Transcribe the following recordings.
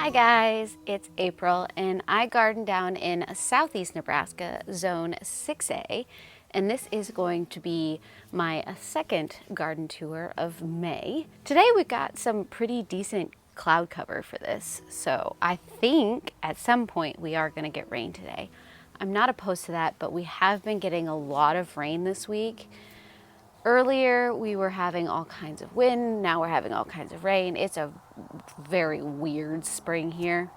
Hi guys, it's April and I garden down in southeast Nebraska, zone 6A, and this is going to be my second garden tour of May. Today we got some pretty decent cloud cover for this, so I think at some point we are going to get rain today. I'm not opposed to that, but we have been getting a lot of rain this week. Earlier, we were having all kinds of wind. Now we're having all kinds of rain. It's a very weird spring here.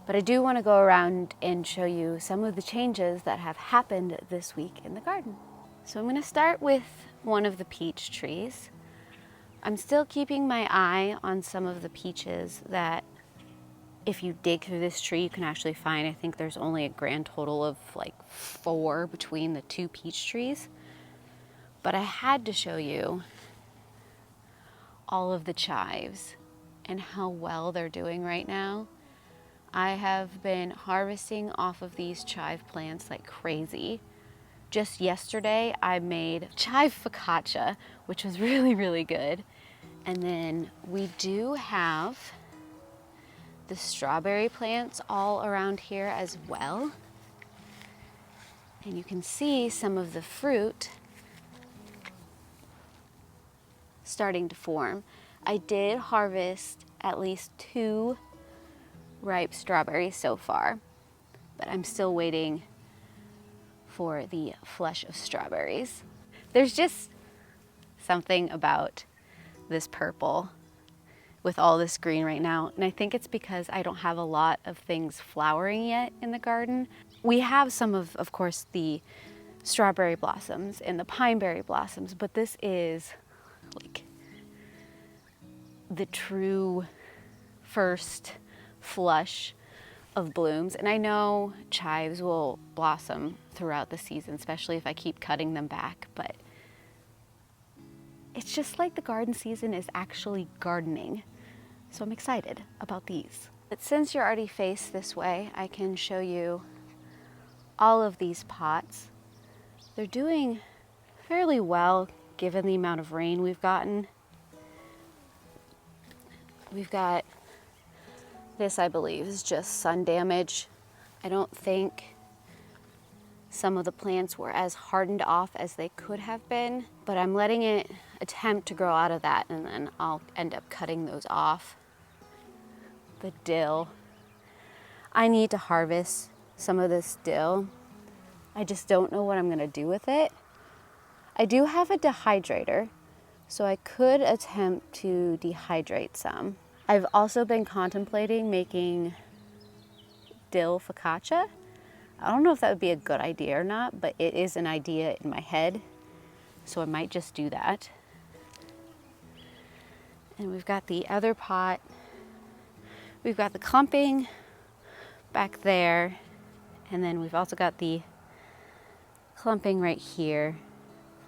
But I do want to go around and show you some of the changes that have happened this week in the garden. So I'm going to start with one of the peach trees. I'm still keeping my eye on some of the peaches that if you dig through this tree, you can actually find. I think there's only a grand total of like 4 between the 2 peach trees. But I had to show you all of the chives and how well they're doing right now. I have been harvesting off of these chive plants like crazy. Just yesterday, I made chive focaccia, which was really, really good. And then we do have the strawberry plants all around here as well. And you can see some of the fruit starting to form. I did harvest at least 2 ripe strawberries so far, but I'm still waiting for the flush of strawberries. There's just something about this purple with all this green right now, and I think it's because I don't have a lot of things flowering yet in the garden. We have some of course, the strawberry blossoms and the pineberry blossoms, but this is like the true first flush of blooms. And I know chives will blossom throughout the season, especially if I keep cutting them back, but it's just like the garden season is actually gardening. So I'm excited about these. But since you're already faced this way, I can show you all of these pots. They're doing fairly well given the amount of rain we've gotten. We've got this, I believe, is just sun damage. I don't think some of the plants were as hardened off as they could have been, but I'm letting it attempt to grow out of that, and then I'll end up cutting those off. The dill. I need to harvest some of this dill. I just don't know what I'm gonna do with it. I do have a dehydrator, so I could attempt to dehydrate some. I've also been contemplating making dill focaccia. I don't know if that would be a good idea or not, but it is an idea in my head, so I might just do that. And we've got the other pot. We've got the clumping back there, and then we've also got the clumping right here.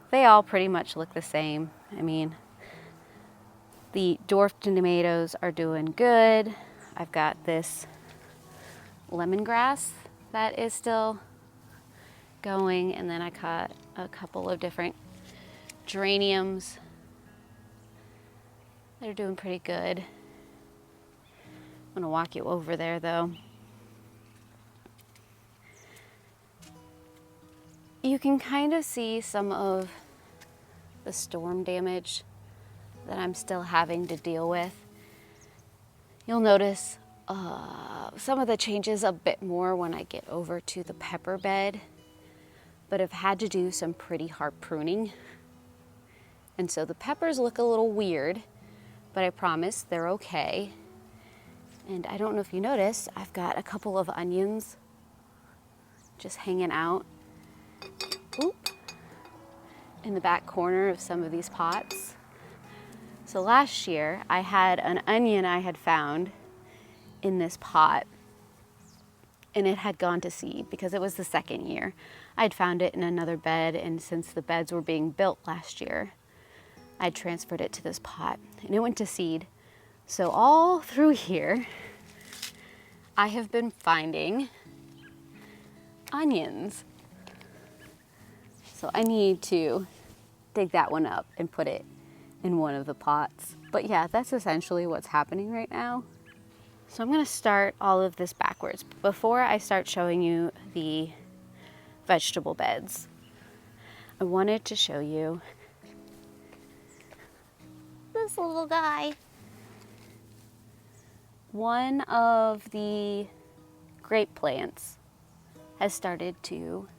They all pretty much look the same. I mean, the dwarf tomatoes are doing good. I've got this lemongrass that is still going, and then I got a couple of different geraniums. They're doing pretty good. I'm gonna walk you over there though. You can kind of see some of the storm damage that I'm still having to deal with. You'll notice some of the changes a bit more when I get over to the pepper bed, but I've had to do some pretty hard pruning. And so the peppers look a little weird, but I promise they're okay. And I don't know if you noticed, I've got a couple of onions just hanging out. Oop. In the back corner of some of these pots. So last year I had an onion I had found in this pot, and it had gone to seed because it was the second year. I'd found it in another bed, and since the beds were being built last year, I transferred it to this pot and it went to seed. So all through here I have been finding onions. So I need to dig that one up and put it in one of the pots. But yeah, that's essentially what's happening right now. So I'm gonna start all of this backwards. Before I start showing you the vegetable beds, I wanted to show you this little guy. One of the grape plants has started to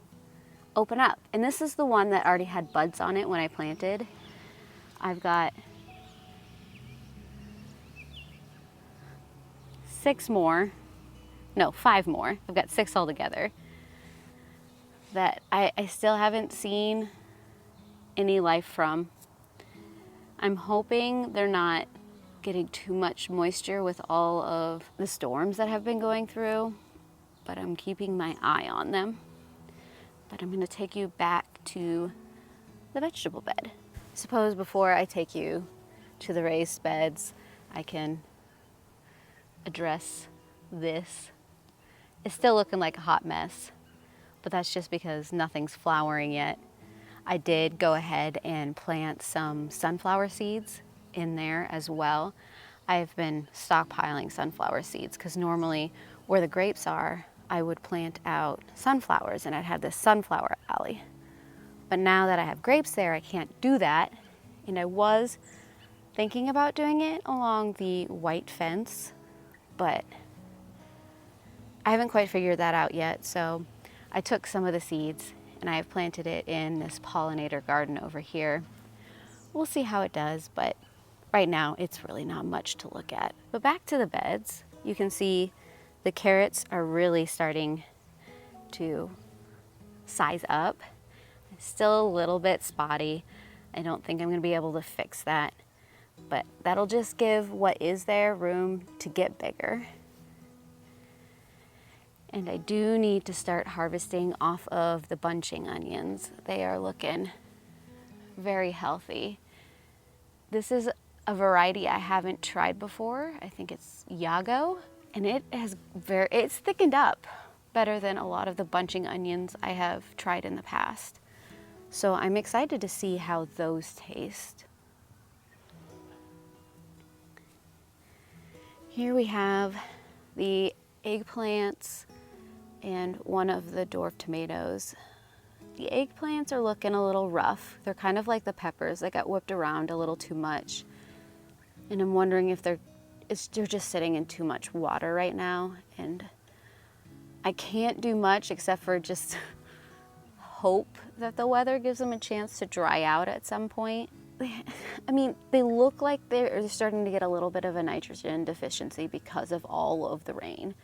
open up. And this is the one that already had buds on it when I planted. I've got 5 more. I've got 6 altogether that I still haven't seen any life from. I'm hoping they're not getting too much moisture with all of the storms that have been going through, but I'm keeping my eye on them. But I'm gonna take you back to the vegetable bed. Suppose before I take you to the raised beds, I can address this. It's still looking like a hot mess, but that's just because nothing's flowering yet. I did go ahead and plant some sunflower seeds in there as well. I've been stockpiling sunflower seeds because normally where the grapes are, I would plant out sunflowers and I'd have this sunflower alley. But now that I have grapes there, I can't do that. And I was thinking about doing it along the white fence, but I haven't quite figured that out yet. So I took some of the seeds and I have planted it in this pollinator garden over here. We'll see how it does, but right now it's really not much to look at. But back to the beds, you can see the carrots are really starting to size up. It's still a little bit spotty. I don't think I'm gonna be able to fix that, but that'll just give what is there room to get bigger. And I do need to start harvesting off of the bunching onions. They are looking very healthy. This is a variety I haven't tried before. I think it's Yago, and it's thickened up better than a lot of the bunching onions I have tried in the past. So I'm excited to see how those taste. Here we have the eggplants and one of the dwarf tomatoes. The eggplants are looking a little rough. They're kind of like the peppers. They got whipped around a little too much. And I'm wondering if they're just sitting in too much water right now. And I can't do much except for just hope that the weather gives them a chance to dry out at some point. I mean, they look like they're starting to get a little bit of a nitrogen deficiency because of all of the rain.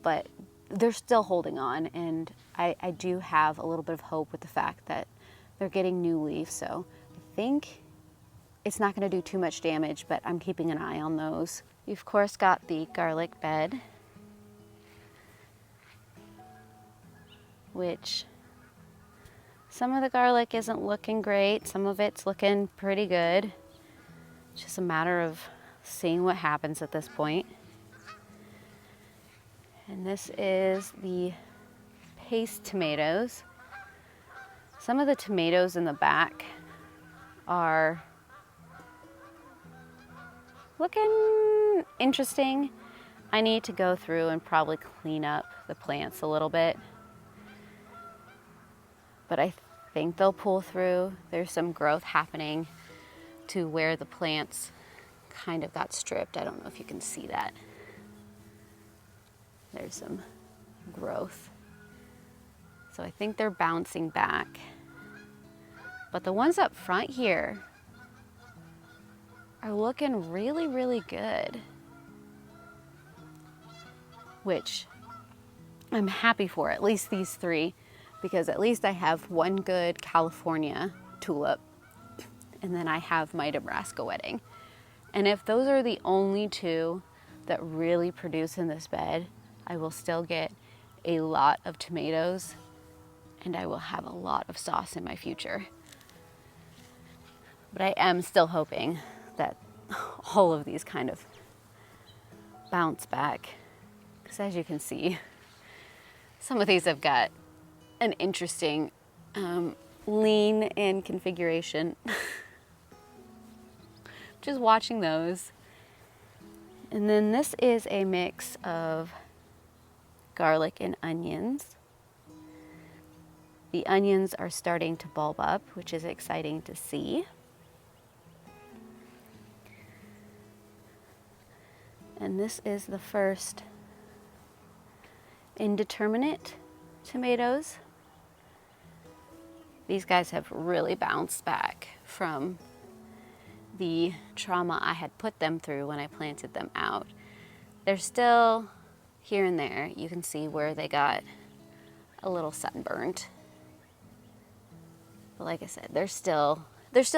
But they're still holding on, and I do have a little bit of hope with the fact that they're getting new leaves, so I think it's not going to do too much damage, but I'm keeping an eye on those. You've of course got the garlic bed, which some of the garlic isn't looking great, some of it's looking pretty good. It's just a matter of seeing what happens at this point. And this is the paste tomatoes. Some of the tomatoes in the back are looking interesting. I need to go through and probably clean up the plants a little bit. But I think they'll pull through. There's some growth happening to where the plants kind of got stripped. I don't know if you can see that. There's some growth. So I think they're bouncing back. But the ones up front here are looking really, really good. Which I'm happy for, at least these 3, because at least I have one good California tulip, and then I have my Nebraska wedding. And if those are the only 2 that really produce in this bed, I will still get a lot of tomatoes and I will have a lot of sauce in my future. But I am still hoping that all of these kind of bounce back, because as you can see, some of these have got an interesting lean and configuration. Just watching those And then this is a mix of garlic and onions. The onions are starting to bulb up, which is exciting to see. And this is the first indeterminate tomatoes. These guys have really bounced back from the trauma I had put them through when I planted them out. They're still here and there. You can see where they got a little sunburned. But like I said, they're still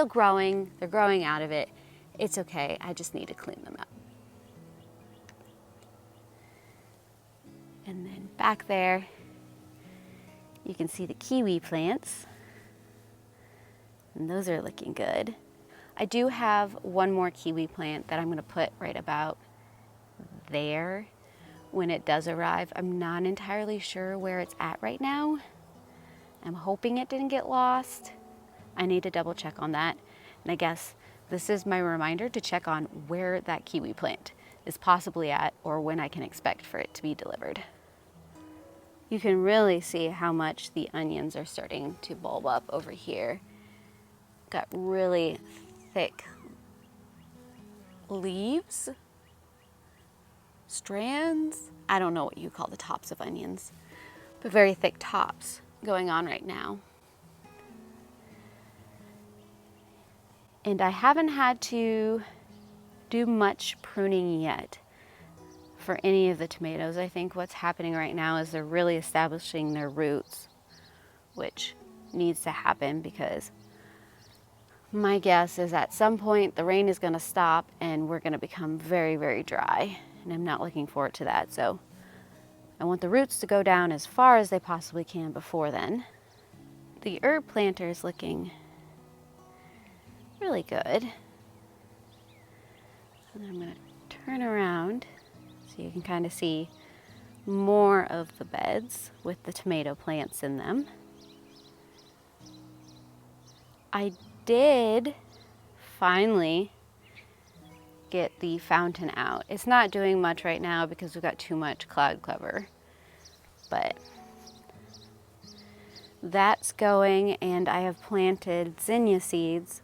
growing. They're growing out of it. It's okay. I just need to clean them up. And then back there, you can see the kiwi plants. And those are looking good. I do have one more kiwi plant that I'm going to put right about there when it does arrive. I'm not entirely sure where it's at right now. I'm hoping it didn't get lost. I need to double check on that. And I guess this is my reminder to check on where that kiwi plant is possibly at or when I can expect for it to be delivered. You can really see how much the onions are starting to bulb up over here. Got really thick leaves, strands. I don't know what you call the tops of onions, but very thick tops going on right now. And I haven't had to do much pruning yet for any of the tomatoes. I think what's happening right now is they're really establishing their roots, which needs to happen because my guess is at some point the rain is going to stop and we're going to become very, very dry. And I'm not looking forward to that. So I want the roots to go down as far as they possibly can before then. The herb planter is looking really good. And then I'm going to turn around so you can kind of see more of the beds with the tomato plants in them. I did finally get the fountain out. It's not doing much right now because we've got too much cloud cover, but that's going, and I have planted zinnia seeds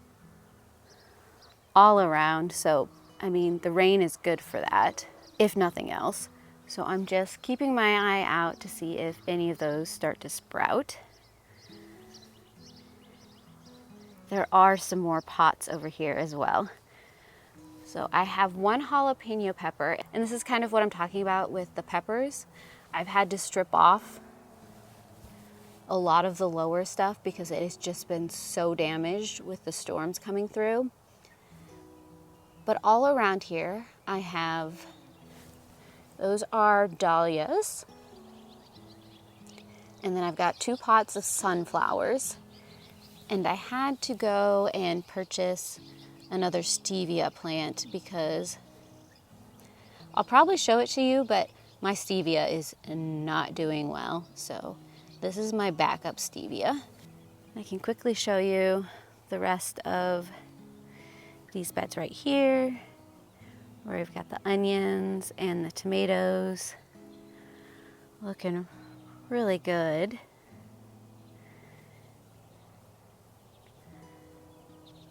all around. So, I mean, the rain is good for that, if nothing else. So I'm just keeping my eye out to see if any of those start to sprout. There are some more pots over here as well. So I have one jalapeno pepper, and this is kind of what I'm talking about with the peppers. I've had to strip off a lot of the lower stuff because it has just been so damaged with the storms coming through. But all around here, I have, those are dahlias. And then I've got 2 pots of sunflowers. And I had to go and purchase another stevia plant because I'll probably show it to you, but my stevia is not doing well. So this is my backup stevia. I can quickly show you the rest of these beds right here, where we've got the onions and the tomatoes looking really good.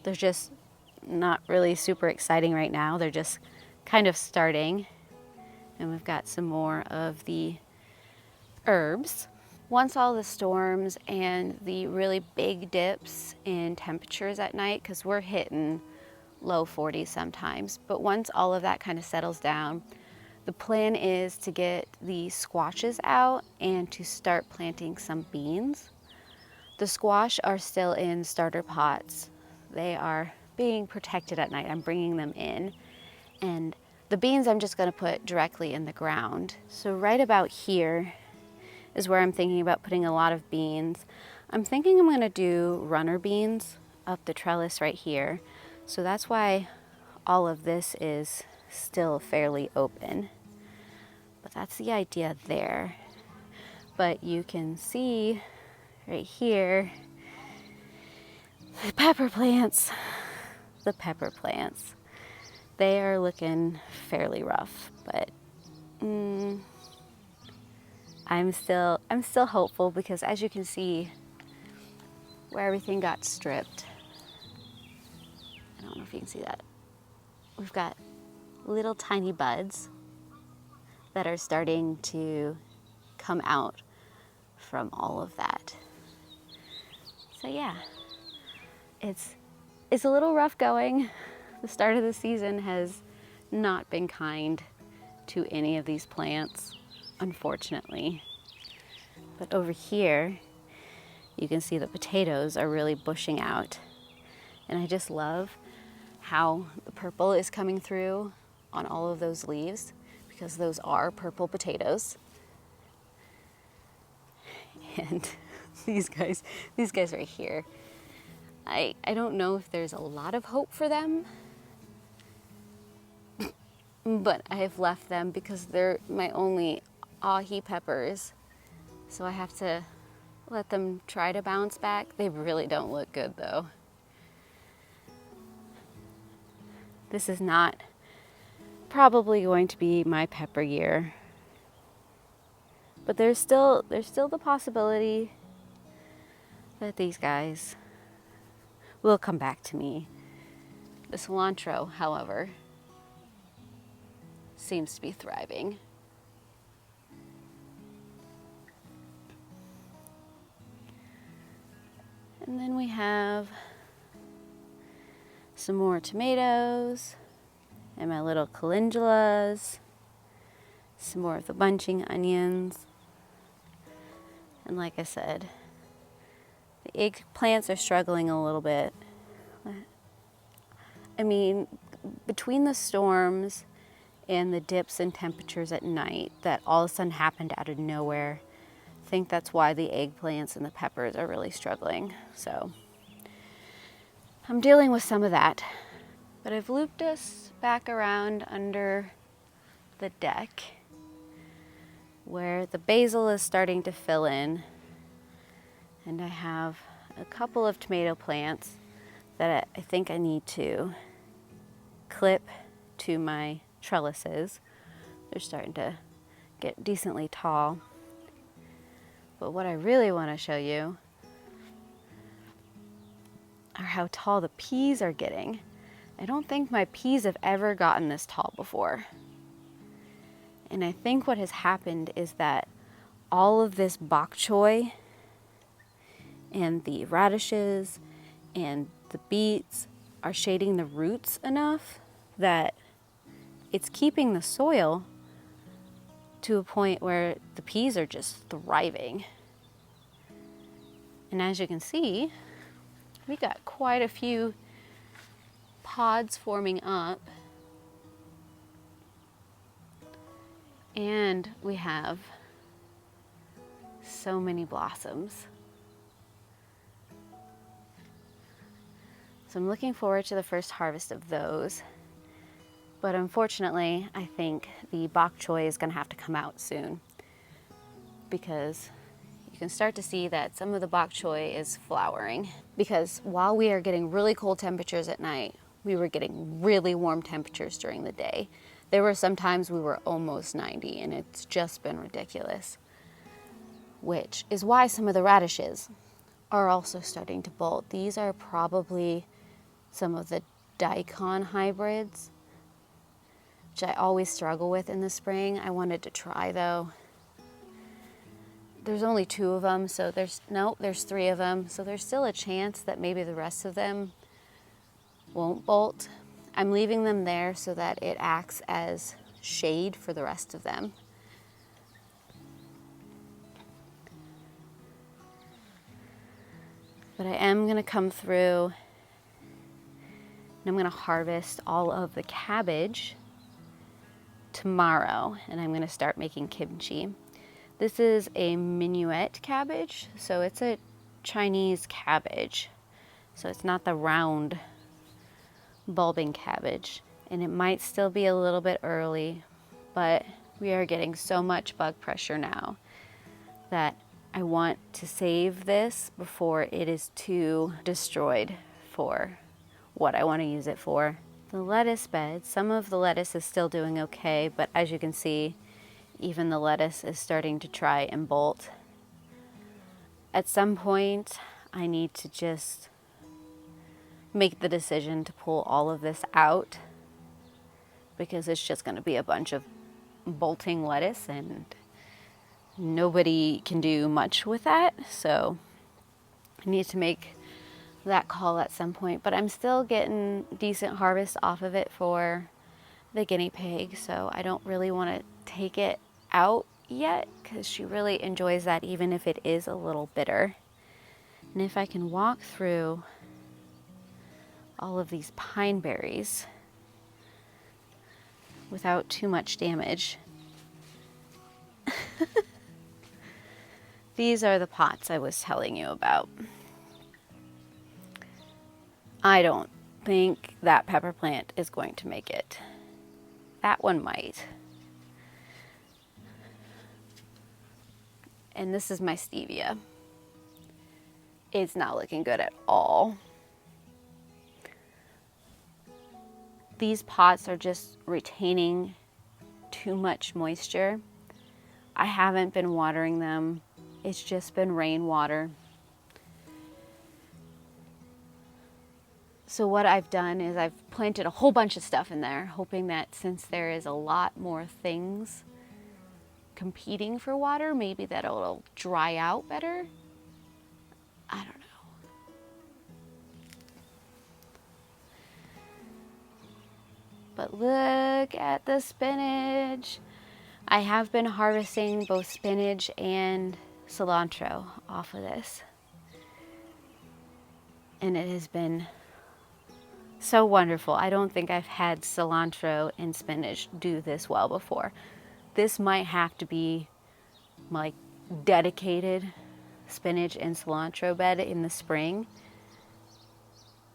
They're just not really super exciting right now. They're just kind of starting. And we've got some more of the herbs. Once all the storms and the really big dips in temperatures at night, because we're hitting low 40s sometimes, but once all of that kind of settles down, the plan is to get the squashes out and to start planting some beans. The squash are still in starter pots. They are being protected at night. I'm bringing them in. And the beans I'm just going to put directly in the ground. So right about here is where I'm thinking about putting a lot of beans. I'm thinking I'm going to do runner beans up the trellis right here. So that's why all of this is still fairly open. But that's the idea there. But you can see right here the pepper plants. they are looking fairly rough, but I'm still hopeful, because as you can see where everything got stripped, I don't know if you can see that, we've got little tiny buds that are starting to come out from all of that. So yeah, it's a little rough going. The start of the season has not been kind to any of these plants, unfortunately. But over here, you can see the potatoes are really bushing out. And I just love how the purple is coming through on all of those leaves, because those are purple potatoes. And these guys right here, I don't know if there's a lot of hope for them, but I have left them because they're my only ahi peppers. So I have to let them try to bounce back. They really don't look good though. This is not probably going to be my pepper year, but there's still the possibility that these guys will come back to me. The cilantro, however, seems to be thriving. And then we have some more tomatoes and my little calendulas, some more of the bunching onions. And like I said, the eggplants are struggling a little bit. I mean, between the storms and the dips in temperatures at night that all of a sudden happened out of nowhere, I think that's why the eggplants and the peppers are really struggling. So I'm dealing with some of that. But I've looped us back around under the deck where the basil is starting to fill in. And I have a couple of tomato plants that I think I need to clip to my trellises. They're starting to get decently tall. But what I really want to show you are how tall the peas are getting. I don't think my peas have ever gotten this tall before. And I think what has happened is that all of this bok choy and the radishes and the beets are shading the roots enough that it's keeping the soil to a point where the peas are just thriving. And as you can see, we got quite a few pods forming up. And we have so many blossoms. So I'm looking forward to the first harvest of those. But unfortunately, I think the bok choy is going to have to come out soon, because you can start to see that some of the bok choy is flowering. Because while we are getting really cold temperatures at night, we were getting really warm temperatures during the day. There were some times we were almost 90, and it's just been ridiculous. Which is why some of the radishes are also starting to bolt. These are probably some of the daikon hybrids, which I always struggle with in the spring. I wanted to try though. There's only 2 of them, so there's 3 of them. So there's still a chance that maybe the rest of them won't bolt. I'm leaving them there so that it acts as shade for the rest of them. But I am gonna come through and I'm gonna harvest all of the cabbage tomorrow, and I'm gonna start making kimchi. This is a minuet cabbage, so it's a Chinese cabbage. So it's not the round bulbing cabbage, and it might still be a little bit early, but we are getting so much bug pressure now that I want to save this before it is too destroyed for what I want to use it for. the lettuce bed. Some of the lettuce is still doing okay, but as you can see, even the lettuce is starting to try and bolt. At some point, I need to just make the decision to pull all of this out, because it's just going to be a bunch of bolting lettuce and nobody can do much with that. So I need to make that call at some point, but I'm still getting decent harvest off of it for the guinea pig, so I don't really want to take it out yet because she really enjoys that, even if it is a little bitter. And if I can walk through all of these pine berries without too much damage. These are the pots I was telling you about. I don't think that pepper plant is going to make it. That one might. And this is my stevia. It's not looking good at all. These pots are just retaining too much moisture. I haven't been watering them. It's just been rainwater. So what I've done is I've planted a whole bunch of stuff in there, hoping that since there is a lot more things competing for water, maybe that it'll dry out better. I don't know. But look at the spinach. I have been harvesting both spinach and cilantro off of this. And it has been so wonderful. I don't think I've had cilantro and spinach do this well before. This might have to be my dedicated spinach and cilantro bed in the spring,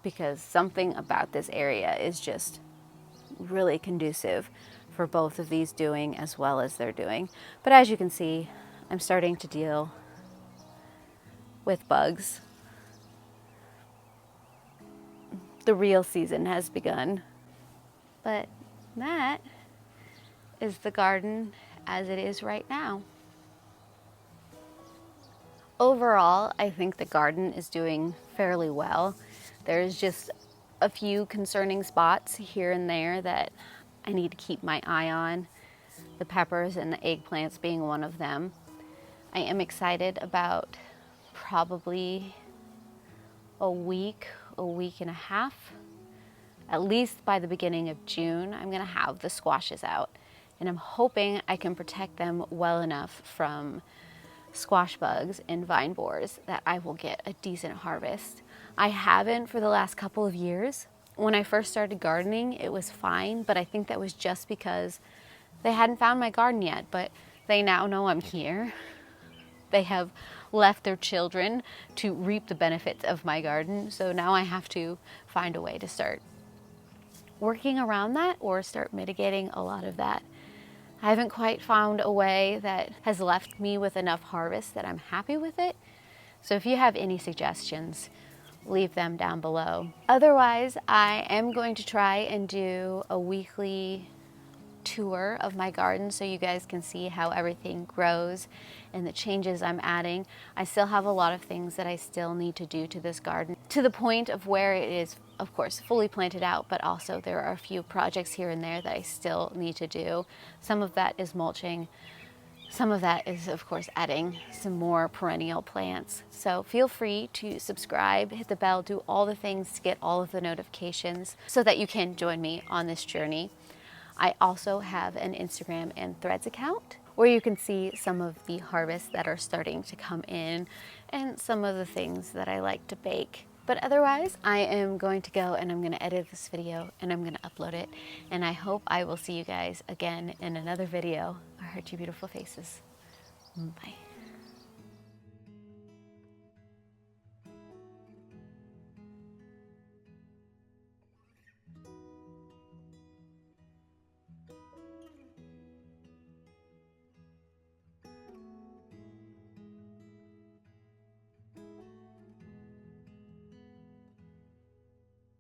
because something about this area is just really conducive for both of these doing as well as they're doing. But as you can see, I'm starting to deal with bugs. The real season has begun. But that is the garden as it is right now. Overall, I think the garden is doing fairly well. There's just a few concerning spots here and there that I need to keep my eye on. The peppers and the eggplants being one of them. I am excited about probably a week and a half. At least by the beginning of June, I'm gonna have the squashes out. And I'm hoping I can protect them well enough from squash bugs and vine borers that I will get a decent harvest. I haven't for the last couple of years. When I first started gardening, it was fine, but I think that was just because they hadn't found my garden yet, but they now know I'm here. They have left their children to reap the benefits of my garden, so now I have to find a way to start working around that or start mitigating a lot of that. I haven't quite found a way that has left me with enough harvest that I'm happy with it. So if you have any suggestions, leave them down below. Otherwise, I am going to try and do a weekly tour of my garden so you guys can see how everything grows and the changes I'm adding. I still have a lot of things that I still need to do to this garden, to the point of where it is, of course, fully planted out, but also there are a few projects here and there that I still need to do. Some of that is mulching. Some of that is, of course, adding some more perennial plants. So feel free to subscribe, hit the bell, do all the things to get all of the notifications so that you can join me on this journey. I also have an Instagram and Threads account where you can see some of the harvests that are starting to come in and some of the things that I like to bake. But otherwise, I am going to go and I'm going to edit this video and I'm going to upload it. And I hope I will see you guys again in another video. I heart you beautiful faces. Bye.